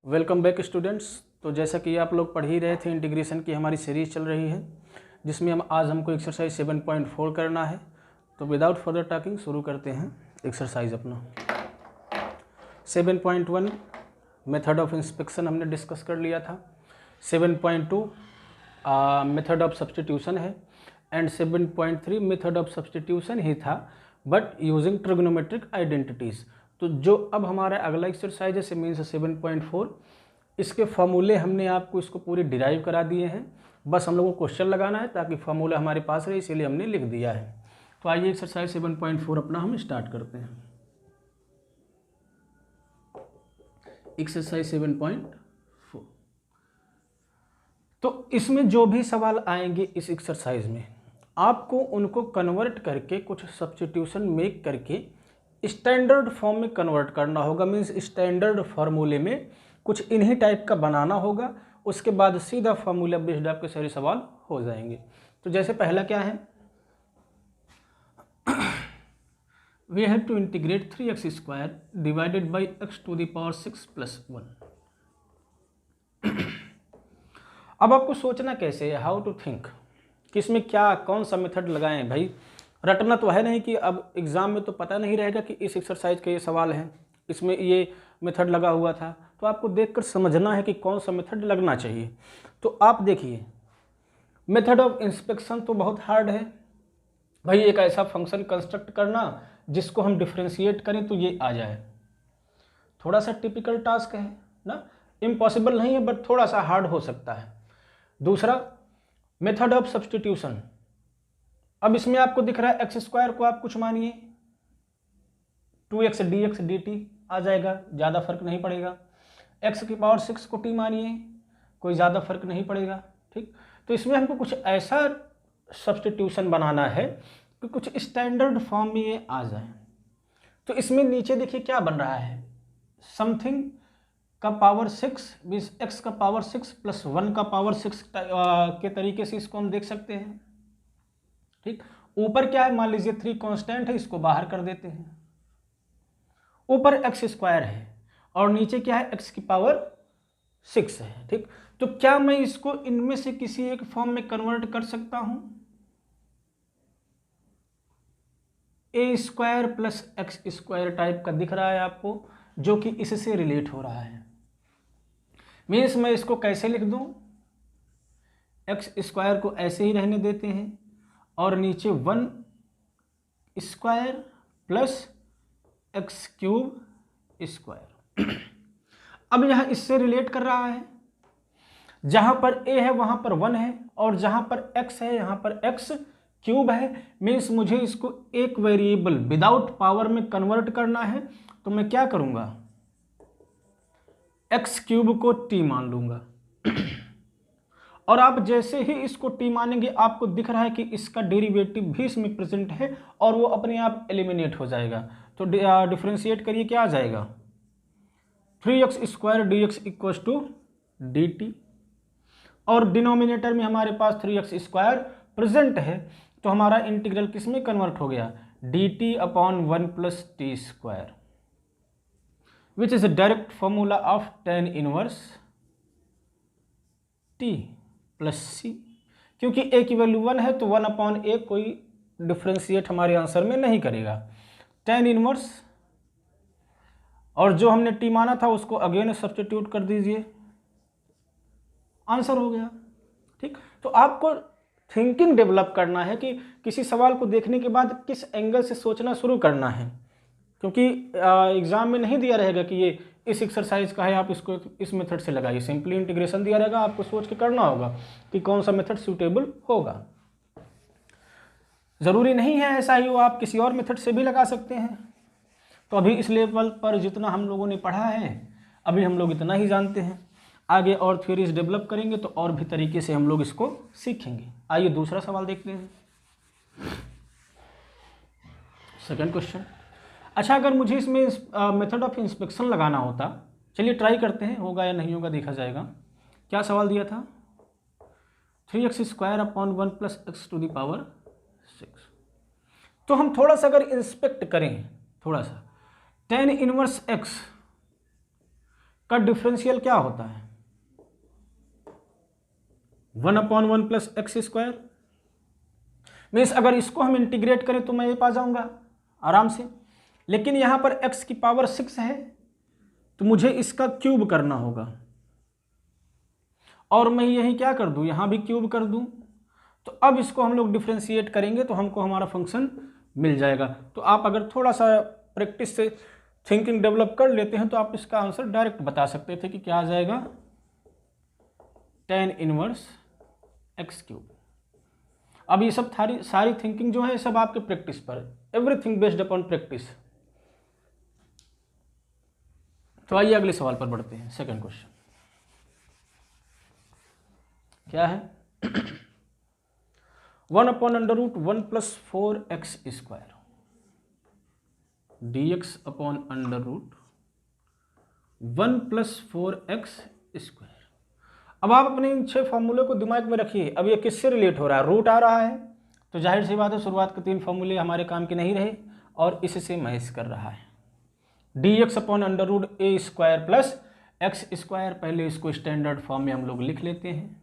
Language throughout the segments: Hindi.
Welcome back students. तो जैसा कि आप लोग पढ़ ही रहे थे, इंटीग्रेशन की हमारी सीरीज चल रही है जिसमें आज हमको एक्सरसाइज 7.4 करना है। तो विदाउट फर्दर टॉकिंग शुरू करते हैं एक्सरसाइज अपना। 7.1 मेथड ऑफ इंस्पेक्शन हमने डिस्कस कर लिया था। 7.2 मेथड ऑफ सब्स्टिट्यूशन है एंड 7.3 मेथड ऑफ सब्स्टिट्यूशन ही था बट यूजिंग ट्रिग्नोमेट्रिक आइडेंटिटीज़। तो जो अब हमारा अगला एक्सरसाइज है मीन्स 7.4, इसके फॉर्मूले हमने आपको इसको पूरी डिराइव करा दिए हैं। बस हम लोगों को क्वेश्चन लगाना है ताकि फॉर्मूला हमारे पास रहे, इसीलिए हमने लिख दिया है। तो आइए एक्सरसाइज 7.4 अपना हम स्टार्ट करते हैं। एक्सरसाइज 7.4, तो इसमें जो भी सवाल आएंगे इस एक्सरसाइज में आपको उनको कन्वर्ट करके कुछ सब्स्टिट्यूशन मेक करके स्टैंडर्ड फॉर्म में कन्वर्ट करना होगा। मीन्स स्टैंडर्ड फार्मूले में कुछ इन्हीं टाइप का बनाना होगा, उसके बाद सीधा फार्मूला बेस्ड आपके सारे सवाल हो जाएंगे। तो जैसे पहला क्या है, we have to integrate 3x² divided by x⁻6 + 1। अब आपको सोचना कैसे है, हाउ टू थिंक, किसमें क्या कौन सा मेथड लगाएं। भाई रटना तो है नहीं कि अब एग्ज़ाम में तो पता नहीं रहेगा कि इस एक्सरसाइज के ये सवाल हैं, इसमें ये मेथड लगा हुआ था। तो आपको देखकर समझना है कि कौन सा मेथड लगना चाहिए। तो आप देखिए, मेथड ऑफ इंस्पेक्शन तो बहुत हार्ड है भाई। एक ऐसा फंक्शन कंस्ट्रक्ट करना जिसको हम डिफ्रेंशिएट करें तो ये आ जाए, थोड़ा सा टिपिकल टास्क है ना, इम्पॉसिबल नहीं है बट थोड़ा सा हार्ड हो सकता है। दूसरा मेथड ऑफ सब्स्टिट्यूशन, अब इसमें आपको दिख रहा है x² को आप कुछ मानिए 2x dx dt आ जाएगा, ज़्यादा फर्क नहीं पड़ेगा। x⁻6 को t मानिए, कोई ज़्यादा फर्क नहीं पड़ेगा। ठीक, तो इसमें हमको कुछ ऐसा सब्स्टिट्यूशन बनाना है कि कुछ स्टैंडर्ड फॉर्म में ये आ जाए। तो इसमें नीचे देखिए क्या बन रहा है, समथिंग का पावर 6 मीन्स x का पावर 6 + 1 का पावर 6 के तरीके से इसको हम देख सकते हैं। ठीक, ऊपर क्या है, मान लीजिए 3 कांस्टेंट है, इसको बाहर कर देते हैं। ऊपर x² है और नीचे क्या है, x की पावर 6 है। ठीक, तो क्या मैं इसको इनमें से किसी एक फॉर्म में कन्वर्ट कर सकता हूं, a² + x² टाइप का दिख रहा है आपको, जो कि इससे रिलेट हो रहा है। मीन्स मैं इसको कैसे लिख दूं, x² को ऐसे ही रहने देते हैं और नीचे 1² + x³ अब यहां इससे रिलेट कर रहा है, जहां पर a है वहां पर 1 है और जहां पर x है यहां पर x³ है। मीन्स मुझे इसको एक वेरिएबल विदाउट पावर में कन्वर्ट करना है। तो मैं क्या करूंगा, x³ को t मान लूंगा और आप जैसे ही इसको t मानेंगे आपको दिख रहा है कि इसका डेरिवेटिव भी इसमें प्रेजेंट है और वो अपने आप एलिमिनेट हो जाएगा। तो डिफरेंशिएट करिए, क्या आ जाएगा, 3x² dx = dt और डिनोमिनेटर में हमारे पास 3x² प्रेजेंट है। तो हमारा इंटीग्रल किस में कन्वर्ट हो गया, dt/1 + t², which is a direct formula of tan inverse t + c। क्योंकि a की वैल्यू 1 है तो 1/a कोई डिफ्रेंशिएट हमारे आंसर में नहीं करेगा। tan इनवर्स और जो हमने t माना था उसको अगेन सब्स्टिट्यूट कर दीजिए, आंसर हो गया। ठीक, तो आपको थिंकिंग डेवलप करना है कि किसी सवाल को देखने के बाद किस एंगल से सोचना शुरू करना है, क्योंकि एग्जाम में नहीं दिया रहेगा कि ये इस एक्सरसाइज का है आप इसको इस मेथड से लगाइए। सिंपली इंटीग्रेशन दिया रहेगा, आपको सोच के करना होगा कि कौन सा मेथड सूटेबल होगा। ज़रूरी नहीं है ऐसा ही हो, आप किसी और मेथड से भी लगा सकते हैं। तो अभी इस लेवल पर जितना हम लोगों ने पढ़ा है अभी हम लोग इतना ही जानते हैं, आगे और थ्योरीज डेवलप करेंगे तो और भी तरीके से हम लोग इसको सीखेंगे। आइए दूसरा सवाल देखते हैं, सेकंड क्वेश्चन। अच्छा, अगर मुझे इसमें मेथड ऑफ इंस्पेक्शन लगाना होता, चलिए ट्राई करते हैं, होगा या नहीं होगा देखा जाएगा। क्या सवाल दिया था, 3x² / 1 + x⁻6। तो हम थोड़ा सा अगर इंस्पेक्ट करें, थोड़ा सा tan इनवर्स x का डिफरेंशियल क्या होता है? 1/1 प्लस एक्स स्क्वायर। मीन्स अगर इसको हम इंटीग्रेट करें तो मैं ये पा जाऊंगा आराम से, लेकिन यहां पर x की पावर 6 है तो मुझे इसका क्यूब करना होगा, और मैं यही क्या कर दूं, यहां भी क्यूब कर दूं। तो अब इसको हम लोग डिफ्रेंशिएट करेंगे तो हमको हमारा फंक्शन मिल जाएगा। तो आप अगर थोड़ा सा प्रैक्टिस से थिंकिंग डेवलप कर लेते हैं तो आप इसका आंसर डायरेक्ट बता सकते थे कि क्या आ जाएगा, tan इनवर्स एक्स क्यूब। अब ये सब सारी थिंकिंग जो है सब आपके प्रैक्टिस पर, एवरीथिंग बेस्ड अपॉन प्रैक्टिस। तो आइए अगले सवाल पर बढ़ते हैं। सेकंड क्वेश्चन क्या है? 1/√1 plus 4x square dx upon √1 plus 4x square. अब आप अपने इन 6 फॉर्मूले को दिमाग में रखिए। अब ये किससे रिलेट हो रहा है? रूट आ रहा है तो जाहिर सी बात है शुरुआत के 3 फॉर्मूले हमारे काम के नहीं रहे और इससे मैच कर रहा है। dx upon √a square plus x square, पहले इसको स्टैंडर्ड फॉर्म में हम लोग लिख लेते हैं,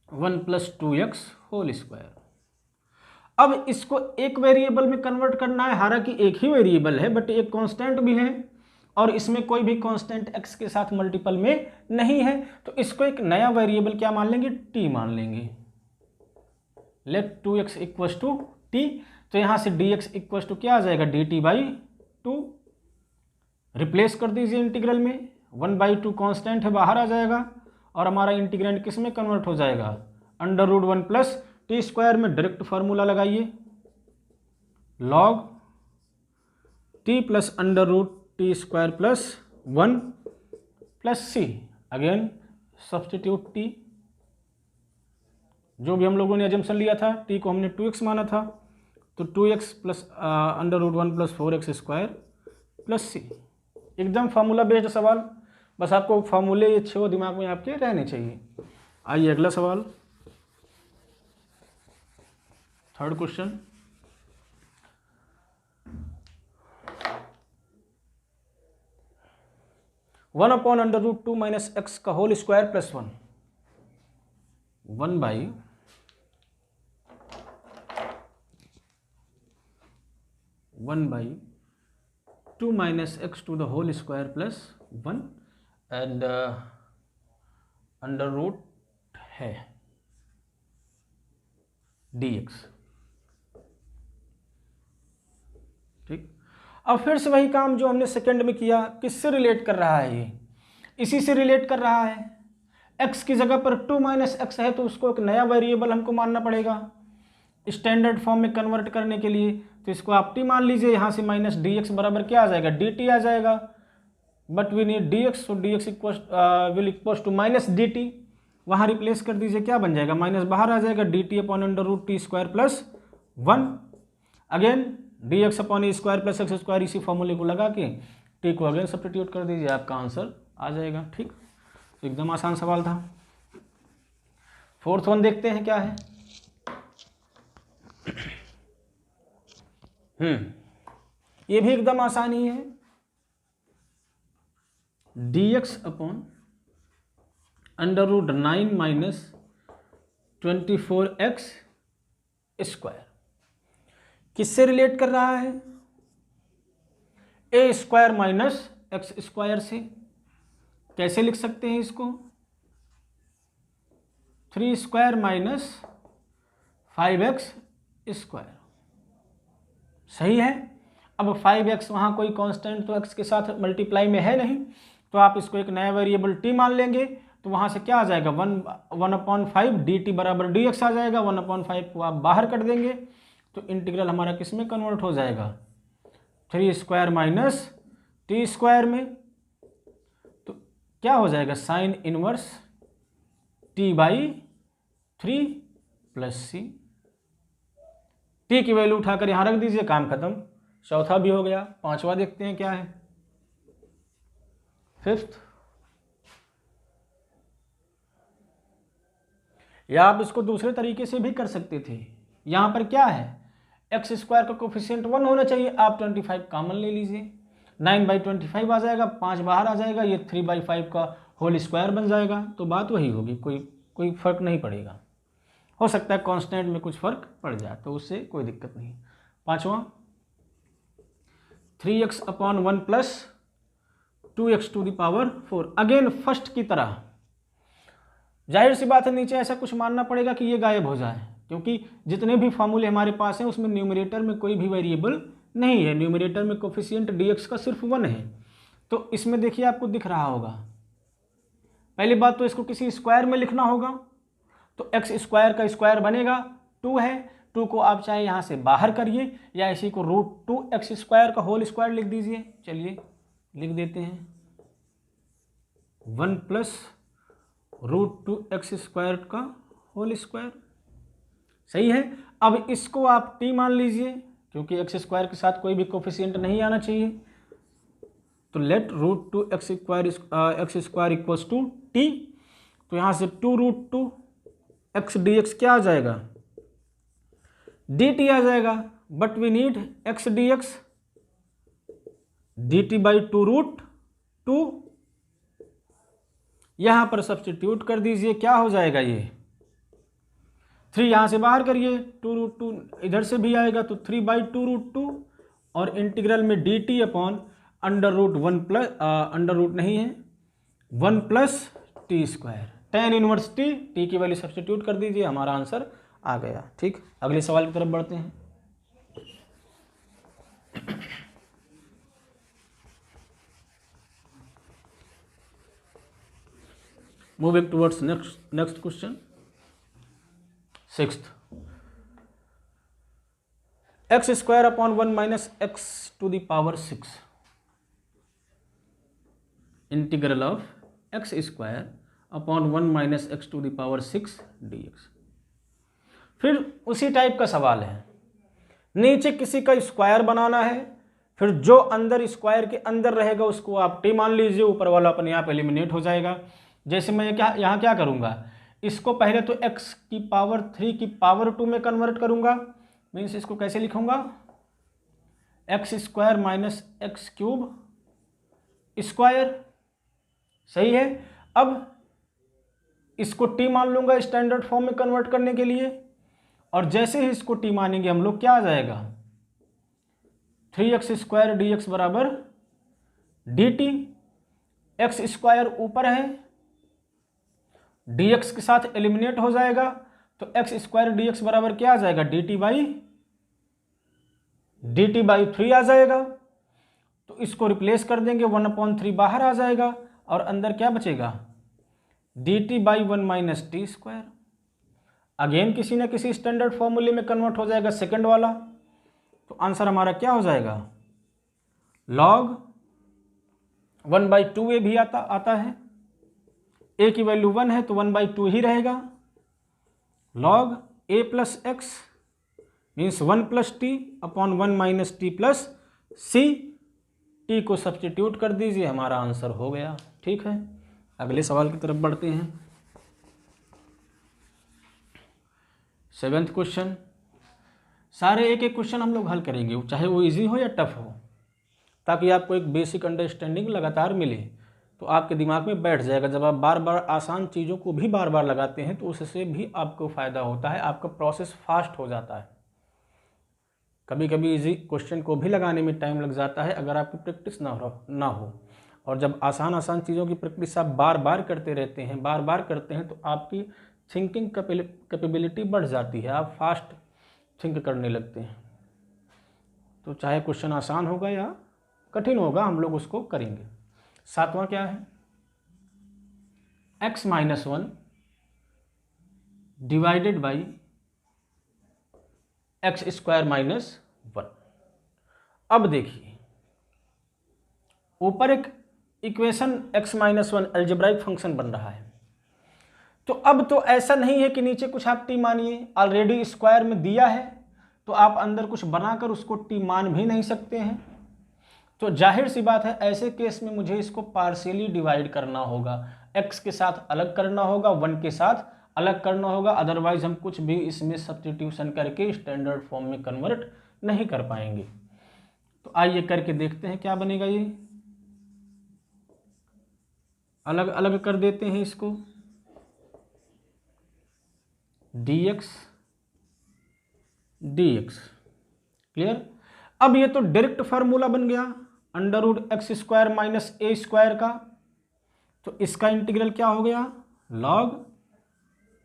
1 प्लस 2x होल स्क्वायर। अब इसको एक वेरिएबल में कन्वर्ट करना है, हालांकि एक ही वेरिएबल है बट एक कांस्टेंट भी है और इसमें कोई भी कांस्टेंट x के साथ मल्टीपल में नहीं है, तो इसको एक नया वेरिएबल क्या मान लेंगे, t मान लेंगे। Late 2x equal to t, तो यहां से dx इक्वल टू क्या आ जाएगा, dt/2। रिप्लेस कर दीजिए इंटीग्रल में, 1/2 कांस्टेंट है बाहर आ जाएगा और हमारा इंटीग्रेंड किस में कन्वर्ट हो जाएगा, √1 प्लस टी स्क्वायर में डायरेक्ट फार्मूला लगाइए, log t plus √t square plus 1 plus c, again substitute t, जो भी हम लोगों ने अजम्पशन लिया था t को हमने 2x माना था, तो 2x plus √1 plus 4x square plus c। एकदम फार्मूला बेस्ड सवाल, बस आपको फार्मूले ये 6 दिमाग में आपके रहने चाहिए। आइए अगला सवाल, third question. One upon √2 minus x का whole square plus 1, 1/2 minus x to the whole square plus 1 and under root है dx। ठीक, अब फिर से वही काम जो हमने सेकंड में किया, किससे रिलेट कर रहा है ये, इसी से रिलेट कर रहा है। x की जगह पर 2 माइनस एक्स है तो उसको एक नया वेरिएबल हमको मानना पड़ेगा स्टैंडर्ड फॉर्म में कन्वर्ट करने के लिए, तो इसको आप t मान लीजिए। यहाँ से माइनस dx बराबर क्या आ जाएगा, dt आ जाएगा, but we need dx, so dx will equals to minus dt। वहाँ रिप्लेस कर दीजिए, क्या बन जाएगा, माइनस बाहर आ जाएगा, dt upon √t square plus 1, again dx upon a square plus x square, इसी फॉर्मूले को लगा के t को अगेन सब्स्टिट्यूट कर दीजिए, आपका आंसर आ जाएगा। ठीक, तो एकदम आसान सवाल था। फोर्थ वन देखते हैं क्या है। ये भी एकदम आसान ही है, dx upon √9 minus 24x square किससे रिलेट कर रहा है, a square minus x square से। कैसे लिख सकते हैं इसको, 3 स्क्वायर माइनस 5x स्क्वायर, सही है। अब 5x वहाँ कोई कांस्टेंट तो x के साथ मल्टीप्लाई में है नहीं, तो आप इसको एक नया वेरिएबल t मान लेंगे, तो वहाँ से क्या आ जाएगा, 1/5 dt बराबर dx आ जाएगा। 1/5 को आप बाहर कर देंगे तो इंटीग्रल हमारा किस में कन्वर्ट हो जाएगा, 3 स्क्वायर माइनस t स्क्वायर में, तो क्या हो जाएगा, sine inverse t/3 plus c। t की वैल्यू उठाकर यहाँ रख दीजिए, काम खत्म। चौथा भी हो गया, पांचवा देखते हैं क्या है, फिफ्थ। या आप इसको दूसरे तरीके से भी कर सकते थे। यहाँ पर क्या है, एक्स स्क्वायर का कोफिशिएंट 1 होना चाहिए, आप 25 कॉमन ले लीजिए, 9/25 आ जाएगा, 5 बाहर आ जाएगा, ये 3/5 का होल स्क्वायर बन जाएगा। तो बात वही होगी, कोई फ़र्क नहीं पड़ेगा। हो सकता है कांस्टेंट में कुछ फ़र्क पड़ जाए, तो उससे कोई दिक्कत नहीं। पाँचवा 3x/1 plus 2x⁴ again first की तरह। जाहिर सी बात है नीचे ऐसा कुछ मानना पड़ेगा कि ये गायब हो जाए, क्योंकि जितने भी फार्मूले हमारे पास हैं उसमें न्यूमरेटर में कोई भी वेरिएबल नहीं है। न्यूमरेटर में कोफिशिएंट dx का सिर्फ 1 है। तो इसमें देखिए आपको दिख रहा होगा, पहली बात तो इसको किसी स्क्वायर में लिखना होगा, तो x² का स्क्वायर बनेगा 2 है। 2 को आप चाहे यहाँ से बाहर करिए या इसी को √2x² का होल स्क्वायर लिख दीजिए। चलिए लिख देते हैं 1 प्लस √2x² का होल स्क्वायर। सही है। अब इसको आप t मान लीजिए, क्योंकि x² के साथ कोई भी कोफिशिएंट नहीं आना चाहिए। तो late √2x² equals to t। तो यहाँ से 2√2x dx क्या आ जाएगा, dt आ जाएगा, but we need x dx, dt/2√2। यहाँ पर सब्स्टिट्यूट कर दीजिए, क्या हो जाएगा, ये 3 यहाँ से बाहर करिए, 2√2 इधर से भी आएगा, तो 3/2√2 और इंटीग्रल में dt/√1 प्लस अंडर रूट नहीं है 1 plus t²। tan inverse t की वैल्यू सब्स्टिट्यूट कर दीजिए, हमारा आंसर आ गया। ठीक, अगले सवाल की तरफ बढ़ते हैं। Moving towards next question, 6th x² minus x⁴ integral of x² minus x⁴ dx। फिर उसी टाइप का सवाल है, नीचे किसी का स्क्वायर बनाना है, फिर जो अंदर स्क्वायर के अंदर रहेगा उसको आप t मान लीजिए, ऊपर वाला अपने आप एलिमिनेट हो जाएगा। जैसे मैं यहाँ क्या करूँगा, इसको पहले तो x⁴ में कन्वर्ट करूँगा, मीन्स इसको कैसे लिखूँगा, x² माइनस x³ सही है। अब इसको t मान लूँगा स्टैंडर्ड फॉर्म में कन्वर्ट करने के लिए, और जैसे ही इसको t मानेंगे हम लोग, क्या आ जाएगा, 3x² dx बराबर dt। x² ऊपर है, dx के साथ एलिमिनेट हो जाएगा, तो x² dx बराबर क्या आ जाएगा, dt/3 आ जाएगा। तो इसको रिप्लेस कर देंगे, 1/3 बाहर आ जाएगा और अंदर क्या बचेगा, dt/1 माइनस t²। अगेन किसी न किसी स्टैंडर्ड फॉर्मूले में कन्वर्ट हो जाएगा सेकंड वाला। तो आंसर हमारा क्या हो जाएगा, log 1/2a भी आता है, a की वैल्यू 1 है तो 1/2 ही रहेगा। log a plus x means 1 plus t/1 minus t plus c। t को सब्स्टिट्यूट कर दीजिए, हमारा आंसर हो गया। ठीक है, अगले सवाल की तरफ बढ़ते हैं। 7th क्वेश्चन, सारे एक एक क्वेश्चन हम लोग हल करेंगे, चाहे वो इजी हो या टफ हो, ताकि आपको एक बेसिक अंडरस्टैंडिंग लगातार मिले, तो आपके दिमाग में बैठ जाएगा। जब आप बार बार आसान चीज़ों को भी बार बार लगाते हैं तो उससे भी आपको फ़ायदा होता है, आपका प्रोसेस फास्ट हो जाता है। कभी कभी इजी क्वेश्चन को भी लगाने में टाइम लग जाता है अगर आपकी प्रैक्टिस ना हो। और जब आसान चीज़ों की प्रैक्टिस आप बार बार करते रहते हैं, बार बार करते हैं, तो आपकी थिंकिंग कैपेबिलिटी बढ़ जाती है, आप फास्ट थिंक करने लगते हैं। तो चाहे क्वेश्चन आसान होगा या कठिन होगा, हम लोग उसको करेंगे। 7वां क्या है, x-1 divided by x² minus 1। अब देखिए ऊपर एक इक्वेशन x-1 अलजेब्राइक फंक्शन बन रहा है, तो अब तो ऐसा नहीं है कि नीचे कुछ आप t मानिए, ऑलरेडी स्क्वायर में दिया है, तो आप अंदर कुछ बनाकर उसको t मान भी नहीं सकते हैं। तो जाहिर सी बात है ऐसे केस में मुझे इसको पार्शियली डिवाइड करना होगा, x के साथ अलग करना होगा, 1 के साथ अलग करना होगा, अदरवाइज हम कुछ भी इसमें सब्स्टिट्यूशन करके स्टैंडर्ड फॉर्म में कन्वर्ट नहीं कर पाएंगे। तो तो आइए करके देखते हैं क्या बनेगा। ये अलग अलग कर देते हैं इसको, dx dx। क्लियर। अब ये तो डायरेक्ट फार्मूला बन गया under root x square minus a square का, तो इसका इंटीग्रल क्या हो गया, log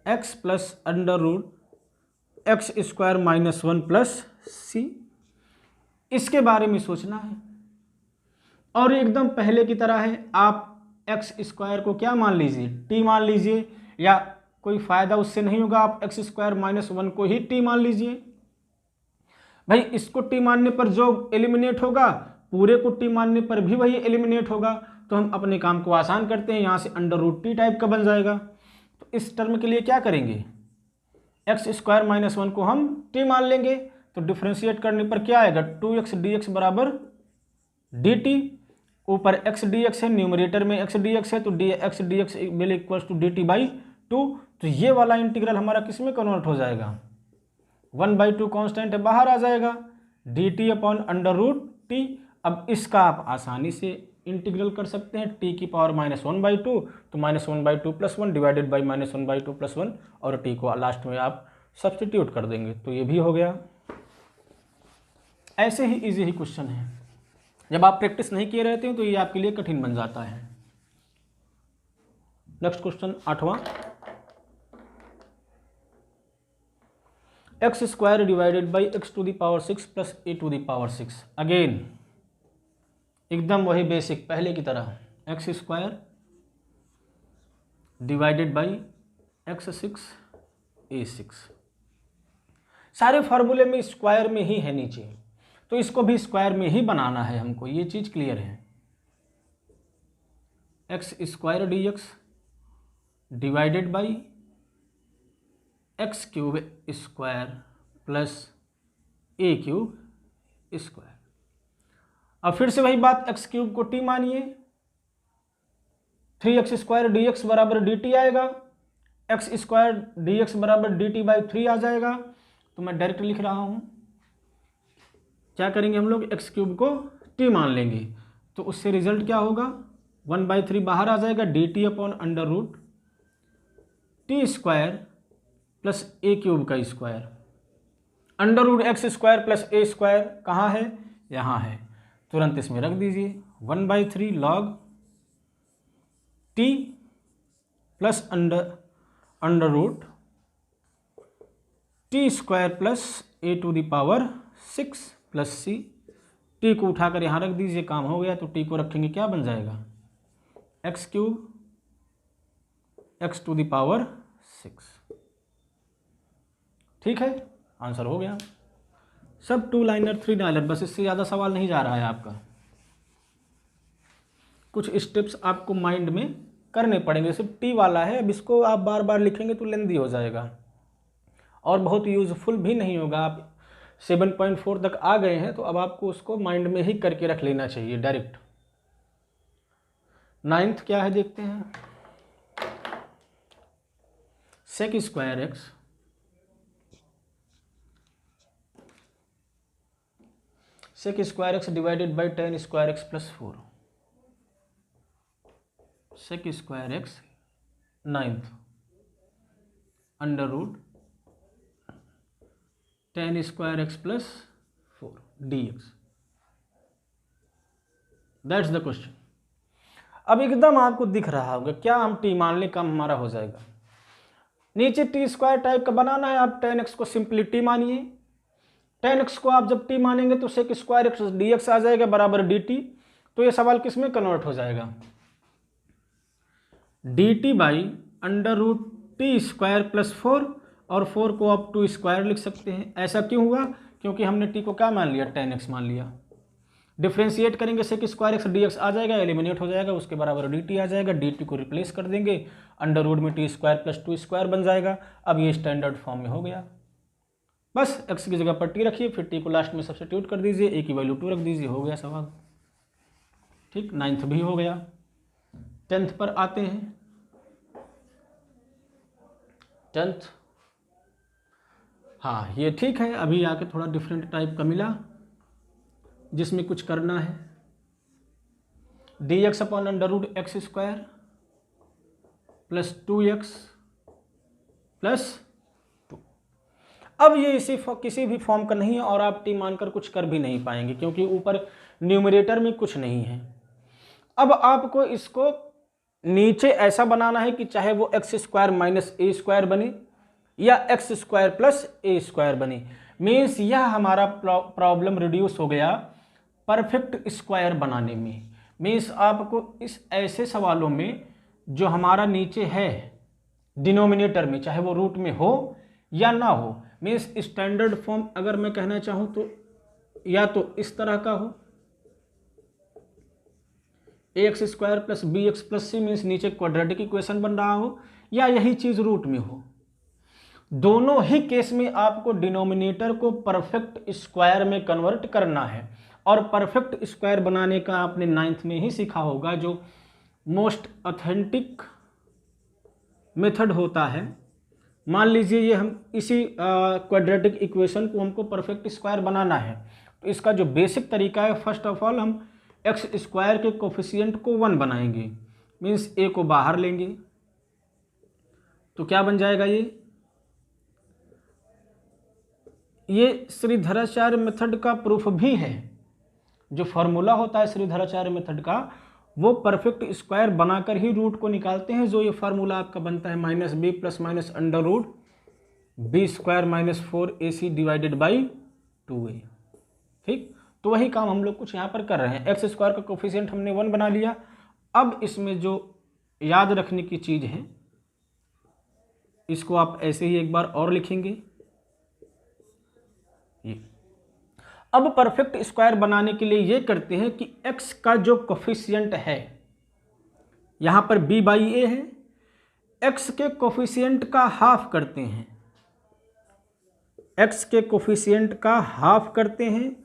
x plus under root x square minus 1 plus C. इसके बारे में सोचना है और एकदम पहले की तरह है, आप एक्स स्क्वायर को क्या मान लीजिए, टी मान लीजिए, या कोई फायदा उससे नहीं होगा, आप एक्स स्क्वायर माइनस 1 को ही टी मान लीजिए। भाई इसको टी मानने पर जो एलिमिनेट होगा पूरे को टी मानने पर भी वही एलिमिनेट होगा, तो हम अपने काम को आसान करते हैं, यहाँ से अंडर रूट टी टाइप का बन जाएगा। तो इस टर्म के लिए क्या करेंगे, एक्स स्क्वायर माइनस 1 को हम टी मान लेंगे, तो डिफ्रेंशिएट करने पर क्या आएगा, 2x dx बराबर dt। ऊपर x dx है, न्यूमरेटर में x dx है, तो x dx will equals to dt by 2। तो ये वाला इंटीग्रल हमारा किस में कन्वर्ट हो जाएगा, 1/2 कांस्टेंट है बाहर आ जाएगा, dt upon under root T. अब इसका आप आसानी से इंटीग्रल कर सकते हैं, t की पावर -1/2, तो -1/2 प्लस 1 डिवाइडेड बाई -1/2 प्लस 1, और t को लास्ट में आप सब्सटीट्यूट कर देंगे, तो ये भी हो गया। ऐसे ही इजी ही क्वेश्चन है, जब आप प्रैक्टिस नहीं किए रहते हैं तो ये आपके लिए कठिन बन जाता है। नेक्स्ट क्वेश्चन 8वां, x square divided by x to the power 6 plus a to the power 6। Again एकदम वही बेसिक पहले की तरह, x square divided by x 6 a 6। सारे फार्मूले में स्क्वायर में ही है नीचे, तो इसको भी स्क्वायर में ही बनाना है हमको, ये चीज क्लियर है। X square D x divided by x cube square plus a cube square. अब फिर से वही बात, एक्स क्यूब को टी मानिए, 3x स्क्वायर डी एक्स बराबर डी टी आएगा, एक्स स्क्वायर डी एक्स बराबर डी टी बाई 3 आ जाएगा। तो मैं डायरेक्ट लिख रहा हूं, क्या करेंगे हम लोग, एक्स क्यूब को टी मान लेंगे, तो उससे रिजल्ट क्या होगा, 1/3 बाहर आ जाएगा, D T upon under root T square plus a cube का square. Under root x square plus a square कहाँ है, यहाँ है, तुरंत इसमें रख दीजिए, 1/3 log T plus under root T square plus a to the power 6 plus C. T को उठाकर यहाँ रख दीजिए, काम हो गया। तो टी को रखेंगे, क्या बन जाएगा, x cube x to the power 6। ठीक है, आंसर हो गया। सब 2 लाइनर 3 लाइनर, बस इससे ज़्यादा सवाल नहीं जा रहा है आपका। कुछ स्टेप्स आपको माइंड में करने पड़ेंगे, सिर्फ टी वाला है, अब इसको आप बार बार लिखेंगे तो लेंदी हो जाएगा और बहुत यूजफुल भी नहीं होगा। आप 7.4 तक आ गए हैं, तो अब आपको उसको माइंड में ही करके रख लेना चाहिए डायरेक्ट। 9th क्या है देखते हैं, sec square x divided by tan square x plus 4। Sec square x 9th under root tan square x plus 4 dx। That's the question. अब एकदम आपको दिख रहा होगा, क्या हम टी मान ले, काम हमारा हो जाएगा। नीचे टी स्क्वायर टाइप का बनाना है, आप tan x को सिंपली टी मानिए। tan x को आप जब टी मानेंगे तो सेक स्क्वायर एक्स dx आ जाएगा बराबर dt। तो ये सवाल किस में कन्वर्ट हो जाएगा, dt by under root T square plus 4, और 4 को आप 2 स्क्वायर लिख सकते हैं। ऐसा क्यों हुआ, क्योंकि हमने टी को क्या मान लिया, tan x मान लिया। डिफ्रेंशिएट करेंगे, सेक स्क्वायर एक्स dx आ जाएगा, एलिमिनेट हो जाएगा, उसके बराबर dt आ जाएगा, dt को रिप्लेस कर देंगे, अंडर रूट में टी स्क्वायर प्लस 2 स्क्वायर बन जाएगा। अब ये स्टैंडर्ड फॉर्म में हो गया। बस x की जगह पर टी रखिए, फिर टी को लास्ट में सब्स्टिट्यूट कर दीजिए, a की वैल्यू 2 रख दीजिए, हो गया सवाल। ठीक, 9th भी हो गया। 10th पर आते हैं। 10th, हाँ ये ठीक है, अभी आके थोड़ा डिफरेंट टाइप का मिला। जिसमें कुछ करना है, dx upon under root x square plus 2x plus 2। अब ये किसी भी फॉर्म का नहीं है और आप टी मानकर कुछ कर भी नहीं पाएंगे क्योंकि ऊपर न्यूमरेटर में कुछ नहीं है। अब आपको इसको नीचे ऐसा बनाना है कि चाहे वो x square minus a square बने या x square plus a square बने। मीन्स यह हमारा प्रॉब्लम रिड्यूस हो गया परफेक्ट स्क्वायर बनाने में। मीन्स आपको इस ऐसे सवालों में जो हमारा नीचे है डिनोमिनेटर में, चाहे वो रूट में हो या ना हो, मीन्स स्टैंडर्ड फॉर्म अगर मैं कहना चाहूँ तो या तो इस तरह का हो, ax square plus b x plus c, means नीचे क्वाड्रेटिक इक्वेशन बन रहा हो, या यही चीज़ रूट में हो। दोनों ही केस में आपको डिनोमिनेटर को परफेक्ट स्क्वायर में कन्वर्ट करना है। और परफेक्ट स्क्वायर बनाने का आपने 9th में ही सीखा होगा, जो मोस्ट ऑथेंटिक मेथड होता है। मान लीजिए ये हम इसी क्वाड्रेटिक इक्वेशन को हमको परफेक्ट स्क्वायर बनाना है, तो इसका जो बेसिक तरीका है, फर्स्ट ऑफ ऑल हम एक्स स्क्वायर के कोफिशिएंट को 1 बनाएंगे, मीन्स ए को बाहर लेंगे, तो क्या बन जाएगा ये श्रीधराचार्य मेथड का प्रूफ भी है। जो फॉर्मूला होता है श्रीधराचार्य मेथड का, वो परफेक्ट स्क्वायर बनाकर ही रूट को निकालते हैं। जो ये फार्मूला आपका बनता है minus b plus minus under root b square minus 4ac divided by 2a। ठीक, तो वही काम हम लोग कुछ यहाँ पर कर रहे हैं। एक्स स्क्वायर का कोफिशिएंट हमने 1 बना लिया। अब इसमें जो याद रखने की चीज़ है, इसको आप ऐसे ही एक बार और लिखेंगे। ये अब परफेक्ट स्क्वायर बनाने के लिए ये करते हैं कि x का जो कोफिशिएंट है, यहाँ पर b बाई ए है, x के कोफिशिएंट का हाफ करते हैं, x के कोफिशिएंट का हाफ करते हैं,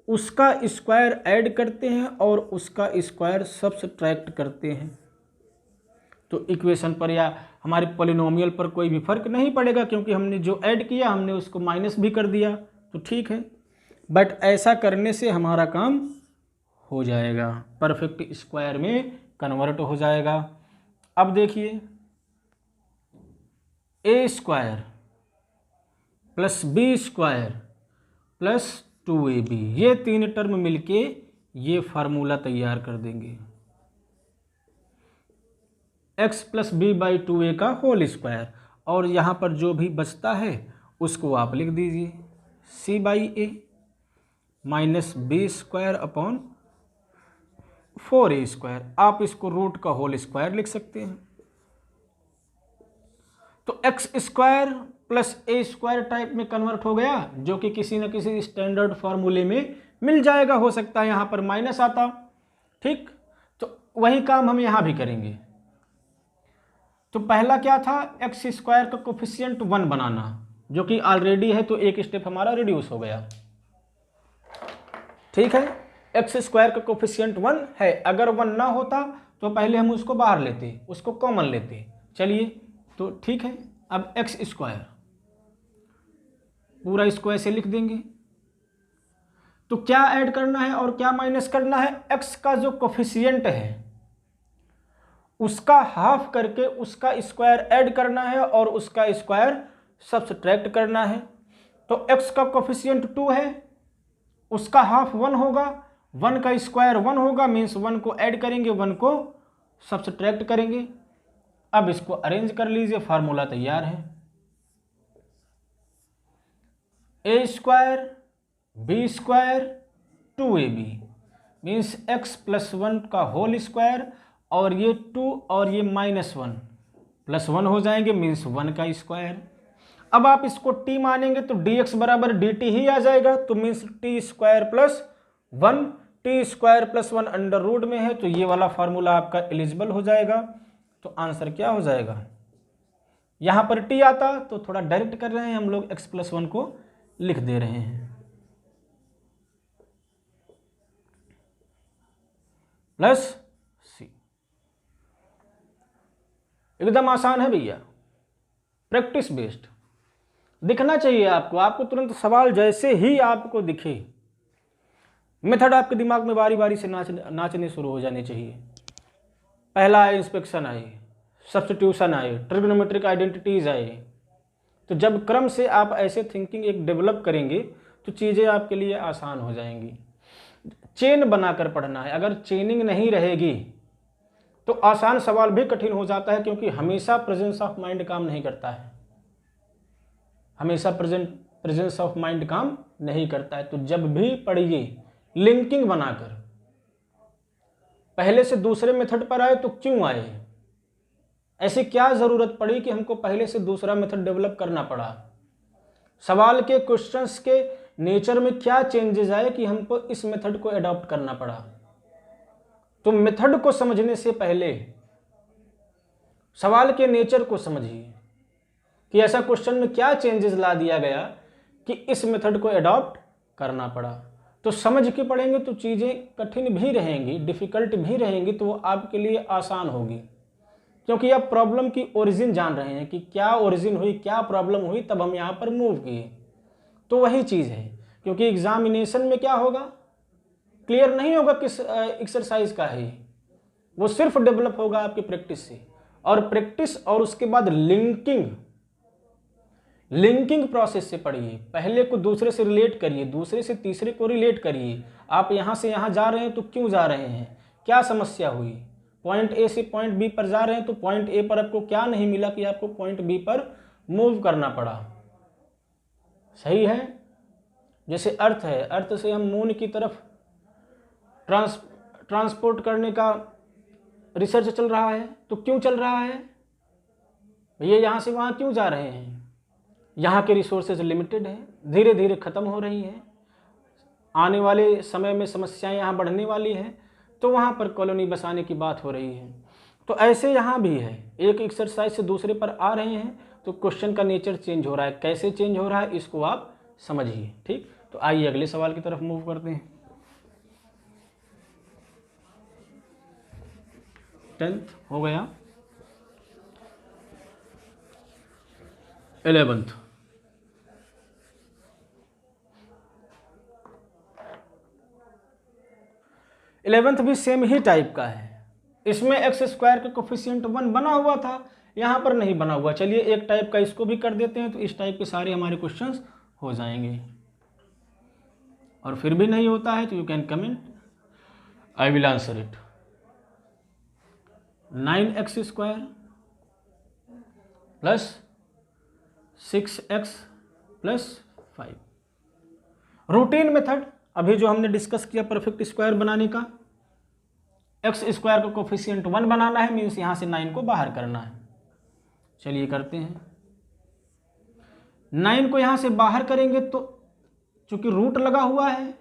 उसका स्क्वायर ऐड करते हैं और उसका स्क्वायर सब्सट्रैक्ट करते हैं। तो इक्वेशन पर या हमारे पॉलिनोमियल पर कोई भी फर्क नहीं पड़ेगा, क्योंकि हमने जो ऐड किया हमने उसको माइनस भी कर दिया, तो ठीक है। बट ऐसा करने से हमारा काम हो जाएगा, परफेक्ट स्क्वायर में कन्वर्ट हो जाएगा। अब देखिए, a square plus b square plus 2ab, ये 3 टर्म मिलके ये फार्मूला तैयार कर देंगे, x plus B by 2a का होल स्क्वायर। और यहाँ पर जो भी बचता है उसको आप लिख दीजिए c by a minus b square upon 4a square. आप इसको रूट का होल स्क्वायर लिख सकते हैं। तो x square plus a square type में कन्वर्ट हो गया, जो कि किसी न किसी स्टैंडर्ड फार्मूले में मिल जाएगा। हो सकता है यहाँ पर माइनस आता, ठीक, तो वही काम हम यहाँ भी करेंगे। तो पहला क्या था, एक्स स्क्वायर का कोफिशिएंट 1 बनाना, जो कि ऑलरेडी है, तो एक स्टेप हमारा रिड्यूस हो गया। ठीक है, एक्स स्क्वायर का कोफिशिएंट 1 है, अगर 1 ना होता तो पहले हम उसको बाहर लेते, उसको कॉमन लेते। चलिए, तो ठीक है, अब एक्स स्क्वायर पूरा इसको ऐसे लिख देंगे। तो क्या ऐड करना है और क्या माइनस करना है, एक्स का जो कोफिशिएंट है उसका हाफ करके उसका स्क्वायर ऐड करना है और उसका स्क्वायर सब्सट्रैक्ट करना है। तो एक्स का कोफिशिएंट 2 है, उसका हाफ 1 होगा, 1 का स्क्वायर 1 होगा, मीन्स 1 को ऐड करेंगे, 1 को सब्सट्रैक्ट करेंगे। अब इसको अरेंज कर लीजिए, फार्मूला तैयार है। A square b square 2ab means x plus 1 का होल स्क्वायर, और ये 2 और ये माइनस 1 प्लस 1 हो जाएंगे, मीन्स 1 का स्क्वायर। अब आप इसको t मानेंगे तो dx बराबर dt ही आ जाएगा, तो means t square plus 1, t square plus 1 under root में है, तो ये वाला फार्मूला आपका एलिजिबल हो जाएगा। तो आंसर क्या हो जाएगा, यहाँ पर t आता तो थोड़ा डायरेक्ट कर रहे हैं हम लोग, x प्लस 1 को लिख दे रहे हैं, प्लस सी। एकदम आसान है भैया, प्रैक्टिस बेस्ड। दिखना चाहिए आपको, आपको तुरंत सवाल जैसे ही आपको दिखे, मेथड आपके दिमाग में बारी बारी से नाचने शुरू हो जाने चाहिए। पहला आए इंस्पेक्शन आए, सब्स्टिट्यूशन आए, ट्रिग्नोमेट्रिक आइडेंटिटीज आए। तो जब क्रम से आप ऐसे थिंकिंग एक डेवलप करेंगे तो चीज़ें आपके लिए आसान हो जाएंगी। चेन बनाकर पढ़ना है, अगर चेनिंग नहीं रहेगी तो आसान सवाल भी कठिन हो जाता है, क्योंकि हमेशा प्रेजेंस ऑफ माइंड काम नहीं करता है, हमेशा प्रेजेंस ऑफ माइंड काम नहीं करता है। तो जब भी पढ़िए लिंकिंग बनाकर, पहले से दूसरे मेथड पर आए तो क्यों आए, ऐसी क्या ज़रूरत पड़ी कि हमको पहले से दूसरा मेथड डेवलप करना पड़ा, सवाल के क्वेश्चंस के नेचर में क्या चेंजेस आए कि हमको इस मेथड को अडॉप्ट करना पड़ा। तो मेथड को समझने से पहले सवाल के नेचर को समझिए कि ऐसा क्वेश्चन में क्या चेंजेस ला दिया गया कि इस मेथड को अडॉप्ट करना पड़ा। तो समझ के पढ़ेंगे तो चीज़ें कठिन भी रहेंगी, डिफ़िकल्ट भी रहेंगी, तो वो आपके लिए आसान होगी, क्योंकि आप प्रॉब्लम की ओरिजिन जान रहे हैं कि क्या ओरिजिन हुई, क्या प्रॉब्लम हुई, तब हम यहाँ पर मूव किए। तो वही चीज़ है, क्योंकि एग्जामिनेशन में क्या होगा, क्लियर नहीं होगा किस एक्सरसाइज का है, वो सिर्फ डेवलप होगा आपकी प्रैक्टिस से। और प्रैक्टिस और उसके बाद लिंकिंग प्रोसेस से पढ़िए। पहले को दूसरे से रिलेट करिए, दूसरे से तीसरे को रिलेट करिए। आप यहाँ से यहाँ जा रहे हैं तो क्यों जा रहे हैं, क्या समस्या हुई, पॉइंट ए से पॉइंट बी पर जा रहे हैं तो पॉइंट ए पर आपको क्या नहीं मिला कि आपको पॉइंट बी पर मूव करना पड़ा। सही है। जैसे अर्थ है, अर्थ से हम मून की तरफ ट्रांसपोर्ट करने का रिसर्च चल रहा है, तो क्यों चल रहा है भैया, यहाँ से वहाँ क्यों जा रहे हैं, यहाँ के रिसोर्सेज लिमिटेड है, धीरे धीरे ख़त्म हो रही है, आने वाले समय में समस्याएं यहाँ बढ़ने वाली हैं, तो वहाँ पर कॉलोनी बसाने की बात हो रही है। तो ऐसे यहाँ भी है, एक एक्सरसाइज से दूसरे पर आ रहे हैं तो क्वेश्चन का नेचर चेंज हो रहा है, कैसे चेंज हो रहा है इसको आप समझिए। ठीक, तो आइए अगले सवाल की तरफ मूव करते हैं। 10th हो गया, 11th। भी सेम ही टाइप का है। इसमें एक्स स्क्वायर का कोफिशिएंट 1 बना हुआ था, यहाँ पर नहीं बना हुआ। चलिए एक टाइप का इसको भी कर देते हैं, तो इस टाइप के सारे हमारे क्वेश्चंस हो जाएंगे। और फिर भी नहीं होता है तो you can comment, I will answer it. 9x square plus 6x plus 5। Routine method अभी जो हमने डिस्कस किया परफेक्ट स्क्वायर बनाने का, एक्स स्क्वायर का कोफिशिएंट 1 बनाना है, मीन्स यहाँ से 9 को बाहर करना है। चलिए करते हैं। 9 को यहाँ से बाहर करेंगे तो चूंकि रूट लगा हुआ है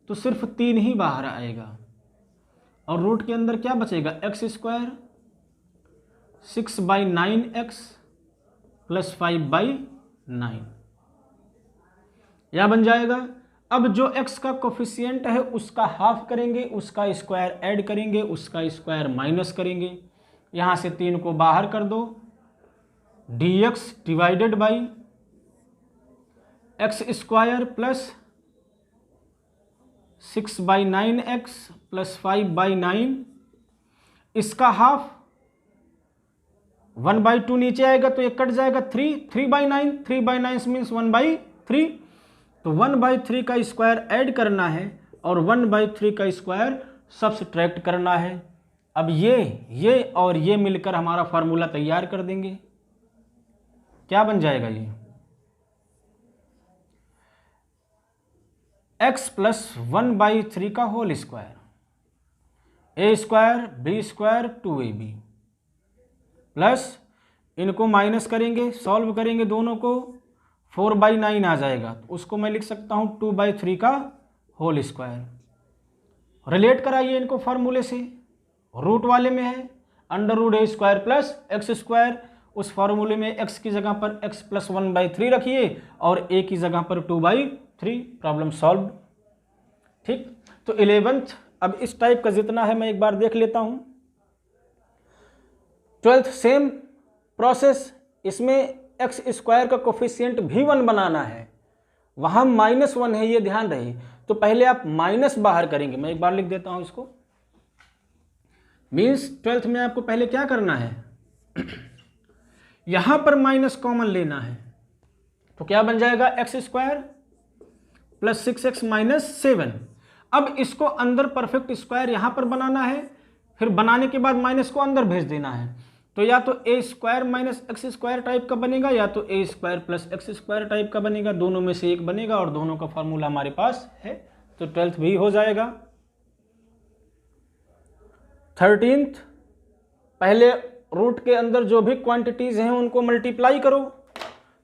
तो सिर्फ 3 ही बाहर आएगा, और रूट के अंदर क्या बचेगा, एक्स स्क्वायर 6/9x प्लस 5/9, यह बन जाएगा। अब जो x का कोफिशिएंट है उसका हाफ करेंगे, उसका स्क्वायर ऐड करेंगे, उसका स्क्वायर माइनस करेंगे, यहाँ से 3 को बाहर कर दो, dx divided by x square plus 6/9x plus 5/9, इसका हाफ 1/2 नीचे आएगा तो ये कट जाएगा, 3/9, 3/9 मीन्स 1/3, तो 1/3 का स्क्वायर ऐड करना है और 1/3 का स्क्वायर सब्सट्रैक्ट करना है। अब ये और ये मिलकर हमारा फार्मूला तैयार कर देंगे। क्या बन जाएगा, ये x प्लस 1/3 का whole square, a square b square 2ab, plus इनको माइनस करेंगे, सॉल्व करेंगे दोनों को, 4/9 आ जाएगा, तो उसको मैं लिख सकता हूँ 2/3 का होल स्क्वायर। रिलेट कराइए इनको फार्मूले से, रूट वाले में है √a square plus x square, उस फार्मूले में x की जगह पर x प्लस 1/3 रखिए और a की जगह पर 2/3, प्रॉब्लम सॉल्व। ठीक, तो 11th अब इस टाइप का जितना है मैं एक बार देख लेता हूँ। 12th सेम प्रोसेस, इसमें एक्स स्क्वायर का कोफिशिएंट भी 1 बनाना है, वहाँ -1 है, ये ध्यान रहे। तो पहले आप माइनस बाहर करेंगे। मैं एक बार लिख देता हूं इसको। मीन्स 12th में आपको पहले क्या करना है, यहां पर माइनस कॉमन लेना है, तो क्या बन जाएगा x square plus 6x minus 7। अब इसको अंदर परफेक्ट स्क्वायर यहां पर बनाना है, फिर बनाने के बाद माइनस को अंदर भेज देना है। तो या तो a square minus x square type का बनेगा या तो a square plus x square type का बनेगा, दोनों में से एक बनेगा और दोनों का फॉर्मूला हमारे पास है, तो 12th भी हो जाएगा। 13th, पहले रूट के अंदर जो भी क्वांटिटीज हैं उनको मल्टीप्लाई करो,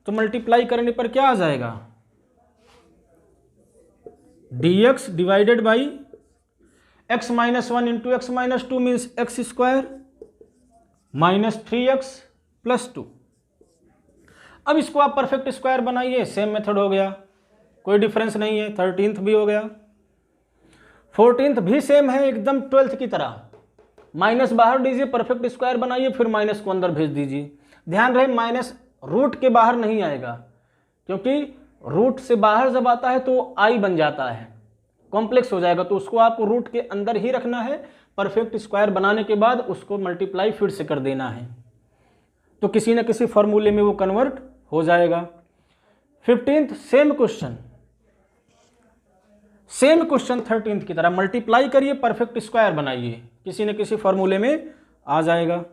तो मल्टीप्लाई करने पर क्या आ जाएगा, dx divided by x minus 1 into x minus 2 means x square minus 3x plus 2। अब इसको आप परफेक्ट स्क्वायर बनाइए, सेम मेथड हो गया, कोई डिफरेंस नहीं है। 13th भी हो गया। 14th भी सेम है एकदम 12th की तरह, माइनस बाहर दीजिए, परफेक्ट स्क्वायर बनाइए, फिर माइनस को अंदर भेज दीजिए। ध्यान रहे माइनस रूट के बाहर नहीं आएगा, क्योंकि रूट से बाहर जब आता है तो आई बन जाता है, कॉम्प्लेक्स हो जाएगा, तो उसको आपको रूट के अंदर ही रखना है। परफेक्ट स्क्वायर बनाने के बाद उसको मल्टीप्लाई फिर से कर देना है, तो किसी न किसी फॉर्मूले में वो कन्वर्ट हो जाएगा। 15th सेम क्वेश्चन 13th की तरह मल्टीप्लाई करिए, परफेक्ट स्क्वायर बनाइए, किसी न किसी फॉर्मूले में आ जाएगा।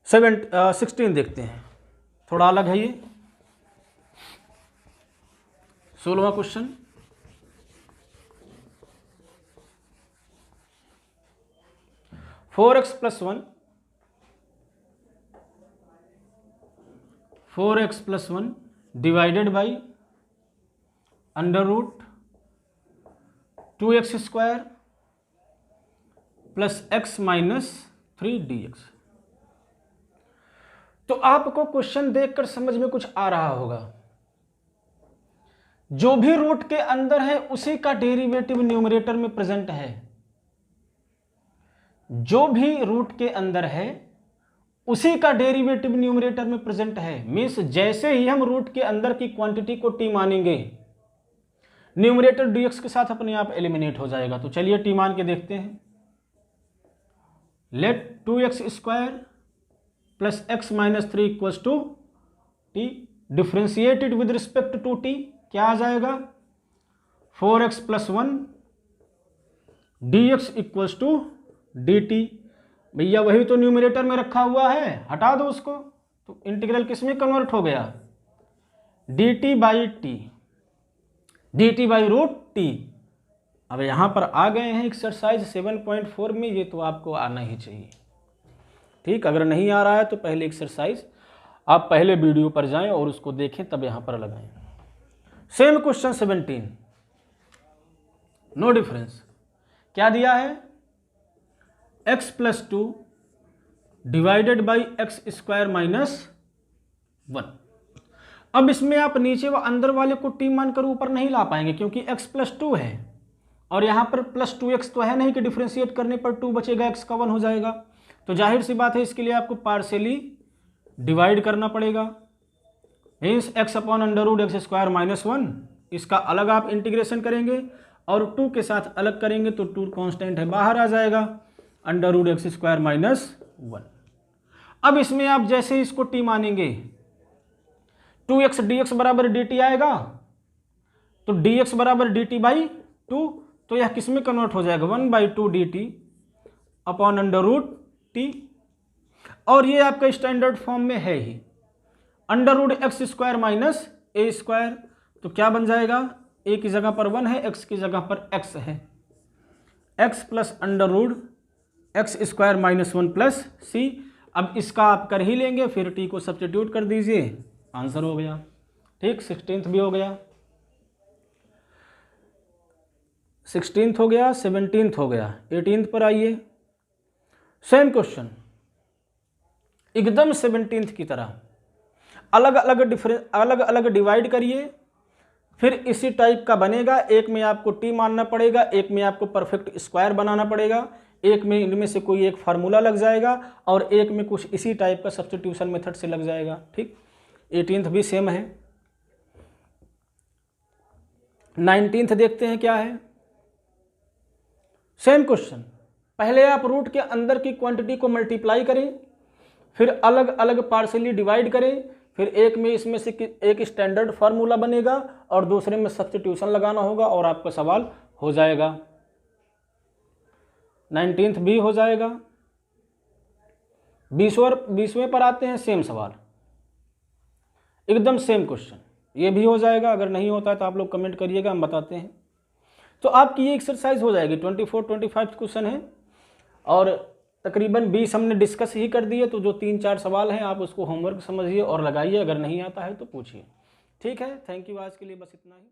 16 देखते हैं, थोड़ा अलग है ये। 16वां question, four x plus 1 divided by under root 2x square plus x minus 3 dx। तो आपको क्वेश्चन देखकर समझ में कुछ आ रहा होगा, जो भी रूट के अंदर है उसी का डेरिवेटिव न्यूमरेटर में प्रेजेंट है। जो भी रूट के अंदर है उसी का डेरिवेटिव न्यूमरेटर में प्रेजेंट है। मींस जैसे ही हम रूट के अंदर की क्वांटिटी को टी मानेंगे, न्यूमरेटर dx के साथ अपने आप एलिमिनेट हो जाएगा। तो चलिए टी मान के देखते हैं। Let 2x square plus x minus 3 equals to t, differentiated with respect to t क्या आ जाएगा, 4x plus 1 dx equals to dt। भैया वही तो न्यूमरेटर में रखा हुआ है, हटा दो उसको, तो इंटीग्रल किस में कन्वर्ट हो गया, dt by T, dt by root T. अब यहां पर आ गए हैं एक्सरसाइज 7.4 में, ये तो आपको आना ही चाहिए। ठीक, अगर नहीं आ रहा है तो पहले एक्सरसाइज आप पहले वीडियो पर जाएं और उसको देखें, तब यहां पर लगाएं। Same question 17, no difference. क्या दिया है, x plus 2 divided by x square minus 1। अब इसमें आप नीचे व अंदर वाले को टी मानकर ऊपर नहीं ला पाएंगे, क्योंकि x प्लस 2 है और यहां पर प्लस 2x तो है नहीं कि डिफ्रेंशिएट करने पर 2 बचेगा, x का 1 हो जाएगा। तो जाहिर सी बात है इसके लिए आपको पार्शियली डिवाइड करना पड़ेगा। Means x upon under root x square minus 1, इसका अलग आप इंटीग्रेशन करेंगे और 2 के साथ अलग करेंगे तो 2 कांस्टेंट है, बाहर आ जाएगा, under root x square minus 1। अब इसमें आप जैसे ही इसको टी मानेंगे 2x dx बराबर dt आएगा, तो dx बराबर dt बाई 2, तो यह किस में कन्वर्ट हो जाएगा, 1/2 dt upon under root T. और ये आपका स्टैंडर्ड फॉर्म में है ही, under root x square minus a square, तो क्या बन जाएगा, ए की जगह पर 1 है, एक्स की जगह पर x है, x plus under root x square minus 1 plus C. अब इसका आप कर ही लेंगे, फिर टी को सब्स्टिट्यूट कर दीजिए, आंसर हो गया। ठीक, 16th भी हो गया, 16th हो गया, 17th हो गया। 18th पर आइए, सेम क्वेश्चन एकदम 17th की तरह, अलग अलग डिवाइड करिए, फिर इसी टाइप का बनेगा। एक में आपको टी मानना पड़ेगा, एक में आपको परफेक्ट स्क्वायर बनाना पड़ेगा, एक में इनमें से कोई एक फार्मूला लग जाएगा और एक में कुछ इसी टाइप का सब्स्टिट्यूशन मेथड से लग जाएगा। ठीक, 18th भी सेम है। 19th देखते हैं क्या है। सेम क्वेश्चन, पहले आप रूट के अंदर की क्वांटिटी को मल्टीप्लाई करें, फिर अलग अलग पार्शियली डिवाइड करें, फिर एक में इसमें से एक स्टैंडर्ड फार्मूला बनेगा और दूसरे में सब्स्टिट्यूशन लगाना होगा और आपका सवाल हो जाएगा। 19th भी हो जाएगा। 20वें पर आते हैं, सेम सवाल, एकदम सेम क्वेश्चन, ये भी हो जाएगा। अगर नहीं होता है तो आप लोग कमेंट करिएगा, हम बताते हैं। तो आपकी ये एक्सरसाइज हो जाएगी। 24-25 क्वेश्चन है और तकरीबन 20 हमने डिस्कस ही कर दिए। तो जो 3-4 सवाल हैं आप उसको होमवर्क समझिए और लगाइए, अगर नहीं आता है तो पूछिए। ठीक है, थैंक यू, आज के लिए बस इतना ही।